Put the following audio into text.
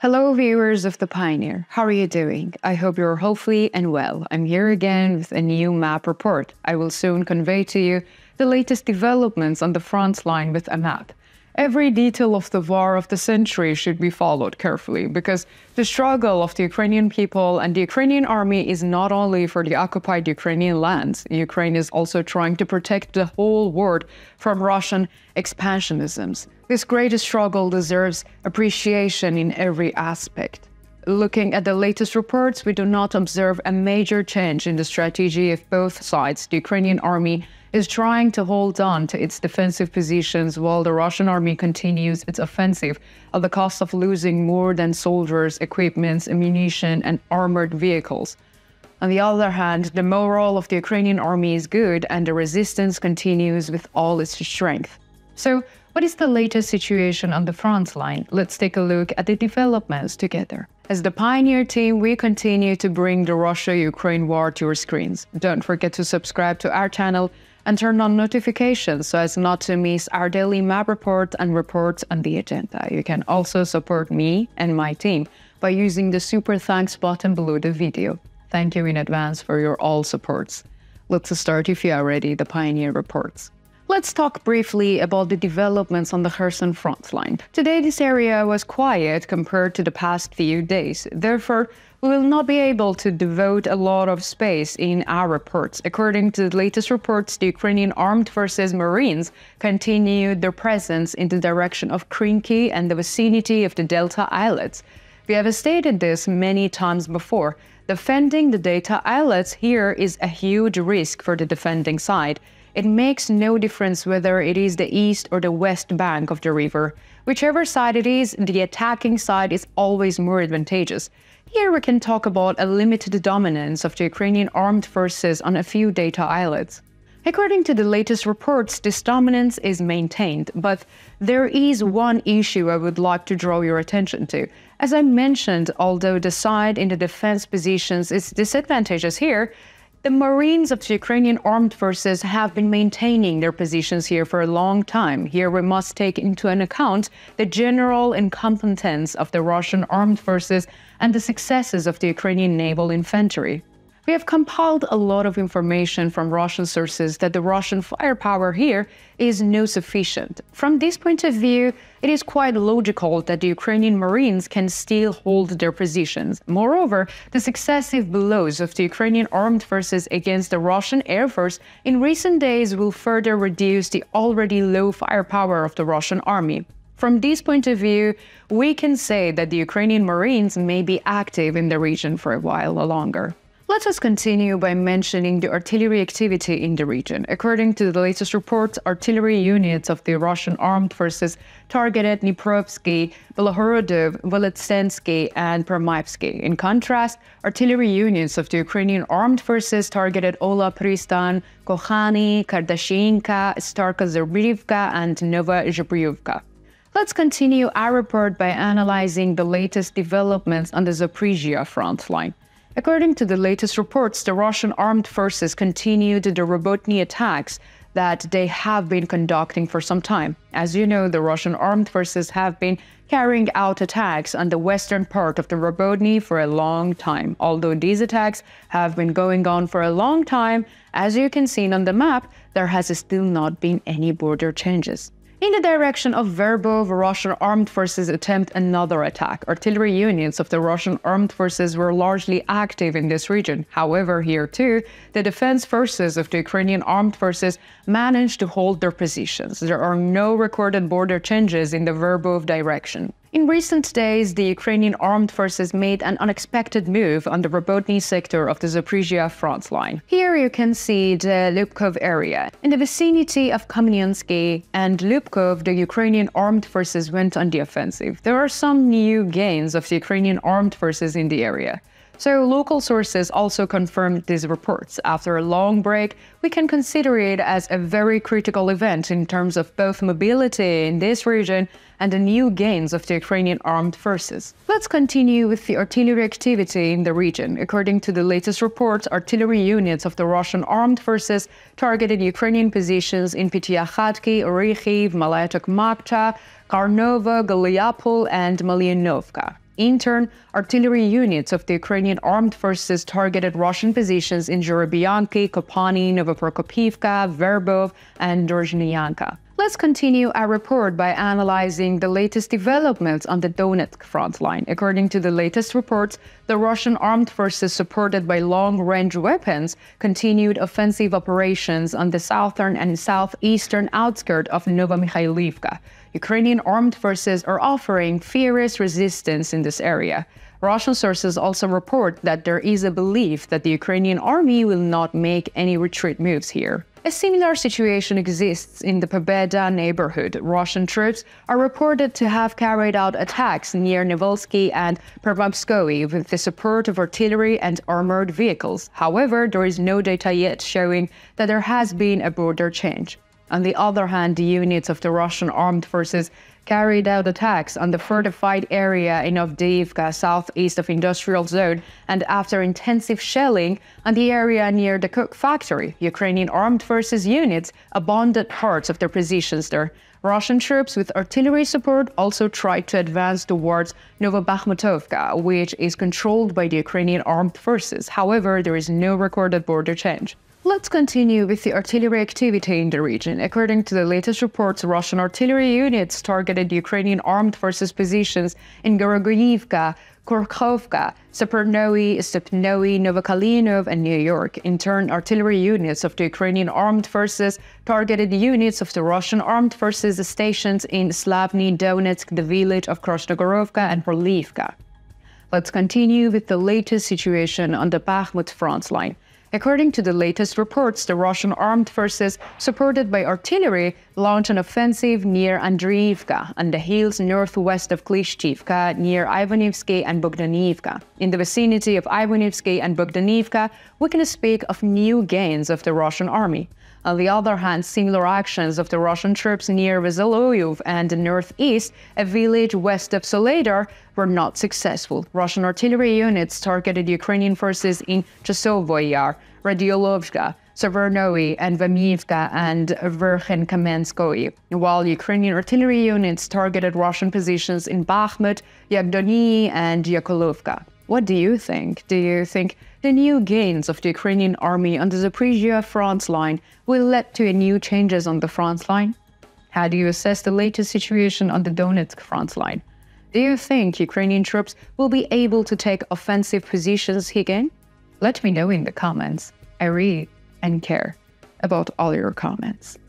Hello, viewers of The Pioneer. How are you doing? I hope you're healthy and well. I'm here again with a new map report. I will soon convey to you the latest developments on the front line with a map. Every detail of the war of the century should be followed carefully because the struggle of the Ukrainian people and the Ukrainian army is not only for the occupied Ukrainian lands. Ukraine is also trying to protect the whole world from Russian expansionisms. This great struggle deserves appreciation in every aspect. Looking at the latest reports, we do not observe a major change in the strategy of both sides. The Ukrainian army is trying to hold on to its defensive positions while the Russian army continues its offensive at the cost of losing more than soldiers, equipments, ammunition, and armored vehicles. On the other hand, the morale of the Ukrainian army is good and the resistance continues with all its strength. So, what is the latest situation on the front line? Let's take a look at the developments together. As the Pioneer team, we continue to bring the Russia-Ukraine war to your screens. Don't forget to subscribe to our channel and turn on notifications so as not to miss our daily map report and reports on the agenda. You can also support me and my team by using the super thanks button below the video. Thank you in advance for your all supports. Let's start if you are ready, the Pioneer reports. Let's talk briefly about the developments on the Kherson front line. Today, this area was quiet compared to the past few days. Therefore, we will not be able to devote a lot of space in our reports. According to the latest reports, the Ukrainian Armed Forces Marines continued their presence in the direction of Krinky and the vicinity of the Delta Islets. We have stated this many times before. Defending the Delta Islets here is a huge risk for the defending side. It makes no difference whether it is the east or the west bank of the river. Whichever side it is, the attacking side is always more advantageous. Here we can talk about a limited dominance of the Ukrainian armed forces on a few Delta islets. According to the latest reports, this dominance is maintained, but there is one issue I would like to draw your attention to. As I mentioned, although the side in the defense positions is disadvantageous here, the Marines of the Ukrainian armed forces have been maintaining their positions here for a long time. Here we must take into account the general incompetence of the Russian armed forces and the successes of the Ukrainian naval infantry. We have compiled a lot of information from Russian sources that the Russian firepower here is not sufficient. From this point of view, it is quite logical that the Ukrainian Marines can still hold their positions. Moreover, the successive blows of the Ukrainian armed forces against the Russian Air Force in recent days will further reduce the already low firepower of the Russian army. From this point of view, we can say that the Ukrainian Marines may be active in the region for a while longer. Let us continue by mentioning the artillery activity in the region. According to the latest reports, artillery units of the Russian armed forces targeted Dniprovsky, Belgorodov, Volodensky, and Permypsky. In contrast, artillery units of the Ukrainian armed forces targeted Ola Pristan, Kokhany, Kardashinka, Starka Zerbrivka, and Nova Zhebryivka. Let's continue our report by analyzing the latest developments on the Zaporizhzhia front line. According to the latest reports, the Russian armed forces continued the Robotny attacks that they have been conducting for some time. As you know, the Russian armed forces have been carrying out attacks on the western part of the Robotny for a long time. Although these attacks have been going on for a long time, as you can see on the map, there has still not been any border changes. In the direction of Verbov, Russian armed forces attempt another attack. Artillery units of the Russian armed forces were largely active in this region. However, here too, the defense forces of the Ukrainian armed forces managed to hold their positions. There are no recorded border changes in the Verbov direction. In recent days, the Ukrainian armed forces made an unexpected move on the Robotny sector of the Zaporizhzhia front line. Here you can see the Lyubkov area. In the vicinity of Kamyansky and Lyubkov, the Ukrainian armed forces went on the offensive. There are some new gains of the Ukrainian armed forces in the area. So local sources also confirmed these reports. After a long break, we can consider it as a very critical event in terms of both mobility in this region and the new gains of the Ukrainian armed forces. Let's continue with the artillery activity in the region. According to the latest reports, artillery units of the Russian armed forces targeted Ukrainian positions in Pyatykhatki, Orikhiv, Malaya Tokmakcha, Karnovo, Goliapol, and Malyanovka. In turn, artillery units of the Ukrainian armed forces targeted Russian positions in Zhorobianki, Kopani, Novoprokopivka, Verbov, and Dorozhnyanka. Let's continue our report by analyzing the latest developments on the Donetsk front line. According to the latest reports, the Russian armed forces, supported by long-range weapons, continued offensive operations on the southern and southeastern outskirts of Novomikhailivka. Ukrainian armed forces are offering fierce resistance in this area. Russian sources also report that there is a belief that the Ukrainian army will not make any retreat moves here. A similar situation exists in the Pobeda neighborhood. Russian troops are reported to have carried out attacks near Nivolsky and Pervomskoye with the support of artillery and armored vehicles. However, there is no data yet showing that there has been a border change. On the other hand, the units of the Russian armed forces carried out attacks on the fortified area in Avdiivka, southeast of industrial zone, and after intensive shelling on the area near the coke factory, Ukrainian armed forces units abandoned parts of their positions there. Russian troops with artillery support also tried to advance towards Novobakhmutovka, which is controlled by the Ukrainian armed forces. However, there is no recorded border change. Let's continue with the artillery activity in the region. According to the latest reports, Russian artillery units targeted Ukrainian armed forces positions in Gorogoyivka, Kurkhovka, Sapernoe, Stepnoe, Novokalinov, and New York. In turn, artillery units of the Ukrainian armed forces targeted units of the Russian armed forces stationed in Slavny Donetsk, the village of Krasnogorovka, and Horlivka. Let's continue with the latest situation on the Bakhmut front line. According to the latest reports, the Russian armed forces, supported by artillery, launched an offensive near Andriivka on the hills northwest of Klishchivka, near Ivanivsky and Bogdanivka. In the vicinity of Ivanivsky and Bogdanivka, we can speak of new gains of the Russian army. On the other hand, similar actions of the Russian troops near Veseloyov and the northeast, a village west of Soledar, were not successful. Russian artillery units targeted Ukrainian forces in Chasovoy Yar, Radiolovka, Severnoe, and Vamivka and Verkhenkamenskoye, while Ukrainian artillery units targeted Russian positions in Bakhmut, Yagdoni, and Yakolovka. What do you think? Do you think the new gains of the Ukrainian army on the Zaporizhzhia front line will lead to new changes on the front line? How do you assess the latest situation on the Donetsk front line? Do you think Ukrainian troops will be able to take offensive positions again? Let me know in the comments. I read and care about all your comments.